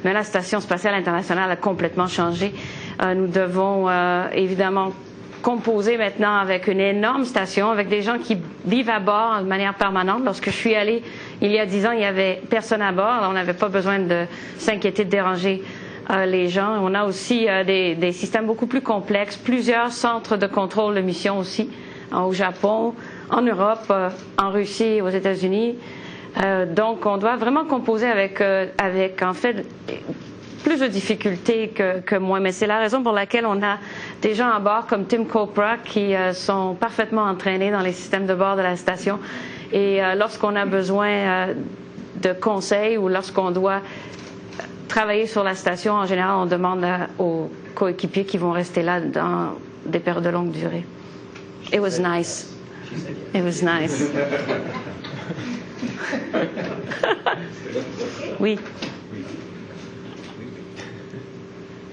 Mais la Station spatiale internationale a complètement changé. Nous devons évidemment composer maintenant avec une énorme station, avec des gens qui vivent à bord de manière permanente. Lorsque je suis allée il y a 10 ans, il n'y avait personne à bord. Alors, on n'avait pas besoin de s'inquiéter de déranger les gens. On a aussi des systèmes beaucoup plus complexes, plusieurs centres de contrôle de mission aussi, au Japon, en Europe, en Russie, aux États-Unis. Donc, on doit vraiment composer avec en fait, plus de difficultés que moins. Mais c'est la raison pour laquelle on a des gens à bord comme Tim Kopra qui sont parfaitement entraînés dans les systèmes de bord de la station. Et lorsqu'on a besoin de conseils ou lorsqu'on doit travailler sur la station, en général, on demande aux coéquipiers qui vont rester là dans des périodes de longue durée. It was nice. It was nice. Oui.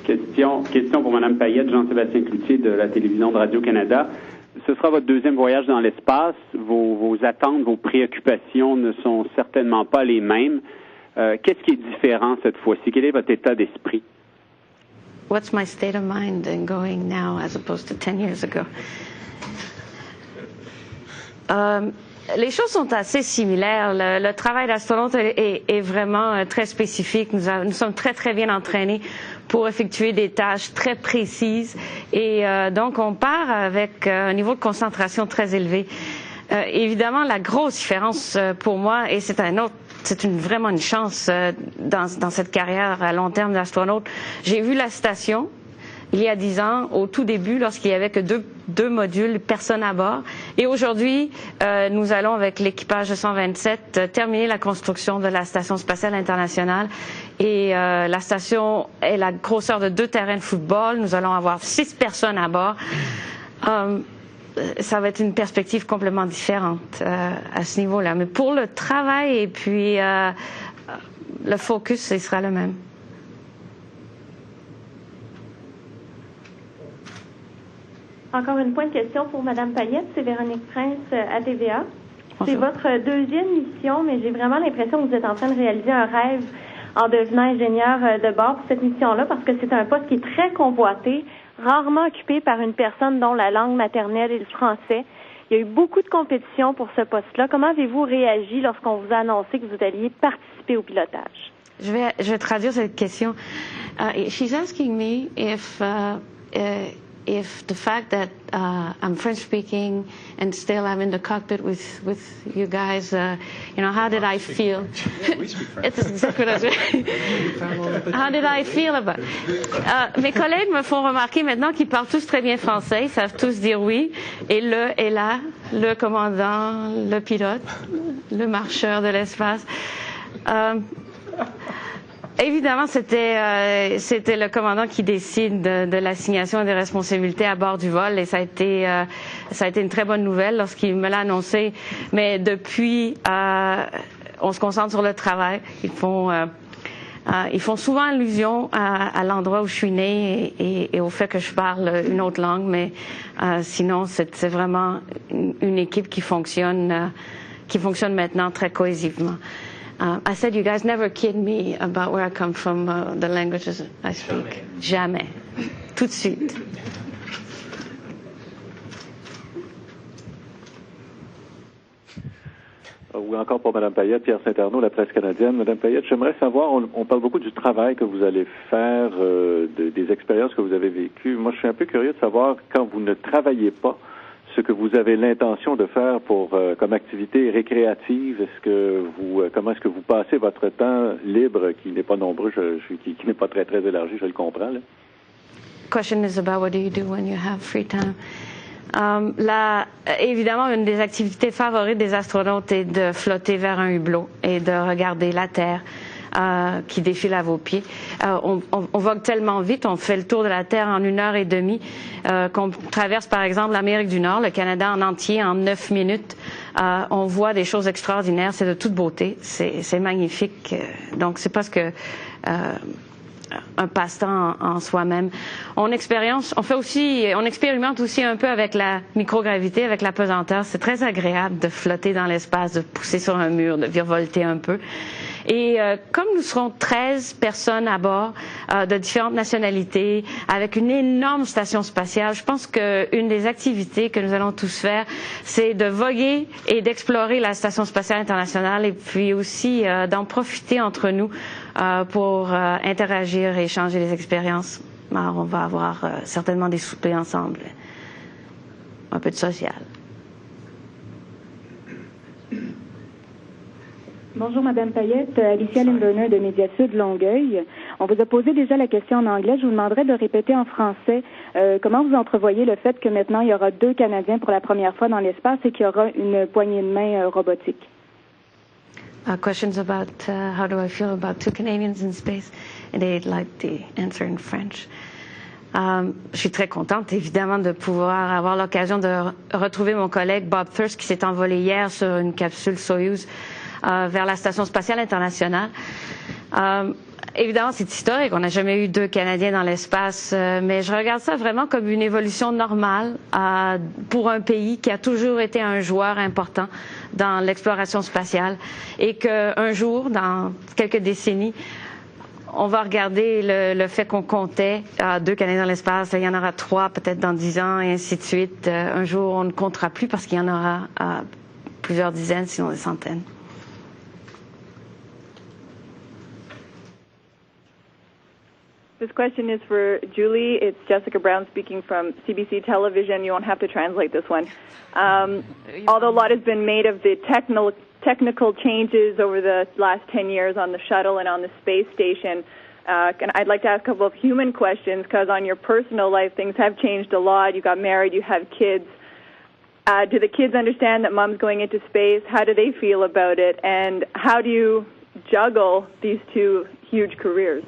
Question pour Mme Payette, Jean-Sébastien Cloutier de la télévision de Radio-Canada. Ce sera votre deuxième voyage dans l'espace. Vos attentes, vos préoccupations ne sont certainement pas les mêmes. Qu'est-ce qui est différent cette fois-ci? Quel est votre état d'esprit? What's my state of mind in going now as opposed to 10 years ago? Les choses sont assez similaires. Le travail d'astronaute est vraiment très spécifique. Nous sommes très, très bien entraînés pour effectuer des tâches très précises. Et donc, on part avec un niveau de concentration très élevé. Évidemment, la grosse différence pour moi, et c'est vraiment une chance dans cette carrière à long terme d'astronaute, j'ai vu la station il y a 10 ans, au tout début, lorsqu'il y avait que deux modules, personne à bord. Et aujourd'hui, nous allons, avec l'équipage de 127, terminer la construction de la Station spatiale internationale. Et la station est la grosseur de 2 terrains de football. Nous allons avoir 6 personnes à bord. Ça va être une perspective complètement différente à ce niveau-là. Mais pour le travail et puis le focus, ce sera le même. Encore une fois, une question pour Mme Payette. C'est Véronique Prince à TVA. Bonjour. C'est votre deuxième mission, mais j'ai vraiment l'impression que vous êtes en train de réaliser un rêve en devenant ingénieur de bord pour cette mission-là, parce que c'est un poste qui est très convoité, rarement occupé par une personne dont la langue maternelle est le français. Il y a eu beaucoup de compétition pour ce poste-là. Comment avez-vous réagi lorsqu'on vous a annoncé que vous alliez participer au pilotage? Je vais traduire cette question. She's asking me if the fact that I'm French speaking and still I'm in the cockpit with you guys, how did I feel? We speak French. It's exactly what I was. How did I feel about? Mes collègues me font remarquer maintenant qu'ils parlent tous très bien français, ils savent tous dire oui. Et le commandant, le pilote, le marcheur de l'espace. Évidemment, c'était le commandant qui décide de l'assignation des responsabilités à bord du vol, et ça a été une très bonne nouvelle lorsqu'il me l'a annoncé. Mais depuis, on se concentre sur le travail. Ils font souvent allusion à l'endroit où je suis née et au fait que je parle une autre langue, mais sinon c'est vraiment une équipe qui fonctionne maintenant très cohésivement. I said, you guys never kid me about where I come from, the languages I speak. Jamais. Tout de suite. Oui, encore pour Mme Payette, Pierre Saint-Arnaud, la presse canadienne. Mme Payette, j'aimerais savoir, on parle beaucoup du travail que vous allez faire, des expériences que vous avez vécues. Moi, je suis un peu curieux de savoir, quand vous ne travaillez pas, ce que vous avez l'intention de faire comme activité récréative. Comment est-ce que vous passez votre temps libre, qui n'est pas nombreux, qui n'est pas très, très élargi, je le comprends, là? Question is about what do you do when you have free time. Évidemment, une des activités favorites des astronautes est de flotter vers un hublot et de regarder la Terre qui défile à vos pieds. On vogue tellement vite, on fait le tour de la Terre en 1h30, qu'on traverse par exemple l'Amérique du Nord, le Canada en entier en 9 minutes. On voit des choses extraordinaires, c'est de toute beauté, c'est magnifique. Donc c'est presque un passe-temps en soi-même. On expérimente aussi un peu avec la microgravité, avec la pesanteur. C'est très agréable de flotter dans l'espace, de pousser sur un mur, de virevolter un peu. Et comme nous serons 13 personnes à bord de différentes nationalités, avec une énorme station spatiale, je pense qu'une des activités que nous allons tous faire, c'est de voguer et d'explorer la station spatiale internationale et puis aussi d'en profiter entre nous pour interagir et échanger des expériences. Alors, on va avoir certainement des soupers ensemble, un peu de social. Bonjour, Madame Payette. Alicia Limburner de Médiasud Longueuil. On vous a posé déjà la question en anglais. Je vous demanderai de répéter en français comment vous entrevoyez le fait que maintenant il y aura 2 Canadiens pour la première fois dans l'espace et qu'il y aura une poignée de main robotique. Questions about how do I feel about 2 Canadians in space, and they'd like the answer in French. Je suis très contente, évidemment, de pouvoir avoir l'occasion de retrouver mon collègue Bob Thirsk qui s'est envolé hier sur une capsule Soyuz vers la Station spatiale internationale. Évidemment, c'est historique. On n'a jamais eu 2 Canadiens dans l'espace, mais je regarde ça vraiment comme une évolution normale pour un pays qui a toujours été un joueur important dans l'exploration spatiale et qu'un jour, dans quelques décennies, on va regarder le fait qu'on comptait 2 Canadiens dans l'espace. Il y en aura 3 peut-être dans 10 ans et ainsi de suite. Un jour, on ne comptera plus parce qu'il y en aura plusieurs dizaines, sinon des centaines. This question is for Julie. It's Jessica Brown speaking from CBC Television. You won't have to translate this one. Although a lot has been made of the technical changes over the last 10 years on the shuttle and on the space station, and I'd like to ask a couple of human questions because on your personal life, things have changed a lot. You got married, you have kids. Do the kids understand that mom's going into space? How do they feel about it? And how do you juggle these 2 huge careers?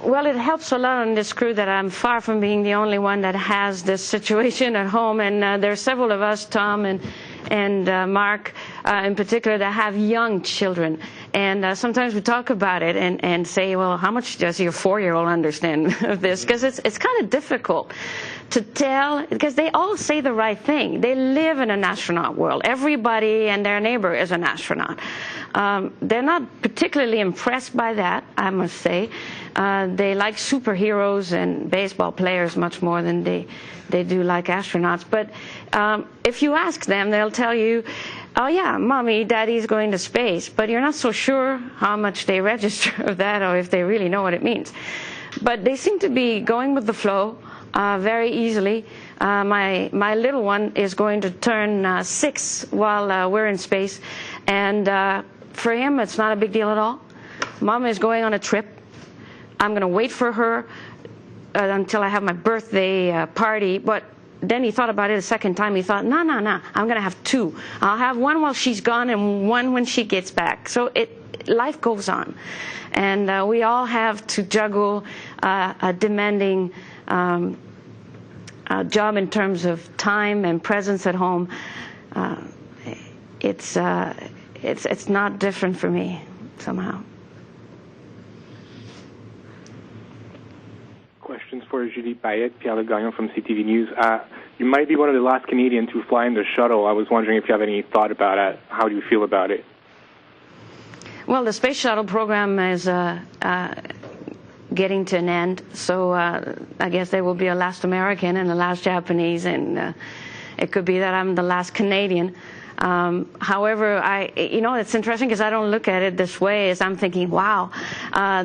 Well, it helps a lot on this crew that I'm far from being the only one that has this situation at home, and there are several of us, Tom and Mark in particular, that have young children. And sometimes we talk about it and say, well, how much does your 4-year-old understand of this? Because it's kind of difficult to tell, because they all say the right thing. They live in an astronaut world. Everybody and their neighbor is an astronaut. They're not particularly impressed by that, I must say. They like superheroes and baseball players much more than they do like astronauts. But if you ask them, they'll tell you, oh yeah, mommy, daddy's going to space. But you're not so sure how much they register of that or if they really know what it means. But they seem to be going with the flow very easily. My little one is going to turn 6 while we're in space. And for him, it's not a big deal at all. Mom is going on a trip. I'm going to wait for her until I have my birthday party. But then he thought about it a second time. He thought, no, I'm going to have 2. I'll have one while she's gone and one when she gets back. So life goes on. And we all have to juggle a demanding job in terms of time and presence at home. It's not different for me somehow. Questions for Julie Payette, Pierre-Luc Gagnon from CTV News. You might be one of the last Canadians to fly in the shuttle. I was wondering if you have any thought about it. How do you feel about it? Well, the space shuttle program is getting to an end, so I guess there will be a last American and a last Japanese, and it could be that I'm the last Canadian. However, it's interesting because I don't look at it this way. As I'm thinking, wow,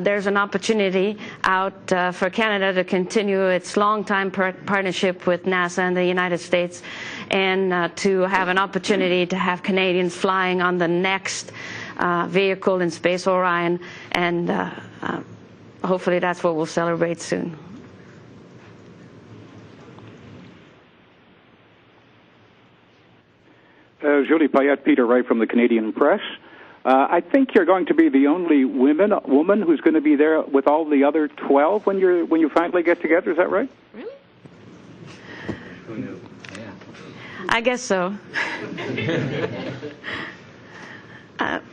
there's an opportunity out for Canada to continue its long-time partnership with NASA and the United States, and to have an opportunity to have Canadians flying on the next vehicle in space, Orion, and hopefully that's what we'll celebrate soon. Julie Payette, Peter Wright from the Canadian Press. I think you're going to be the only woman who's going to be there with all the other 12 when you finally get together. Is that right? Really? Who knew? Yeah. I guess so.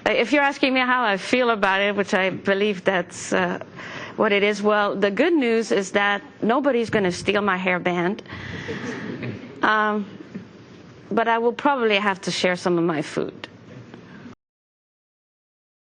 If you're asking me how I feel about it, which I believe that's what it is, well, the good news is that nobody's going to steal my hairband. But I will probably have to share some of my food.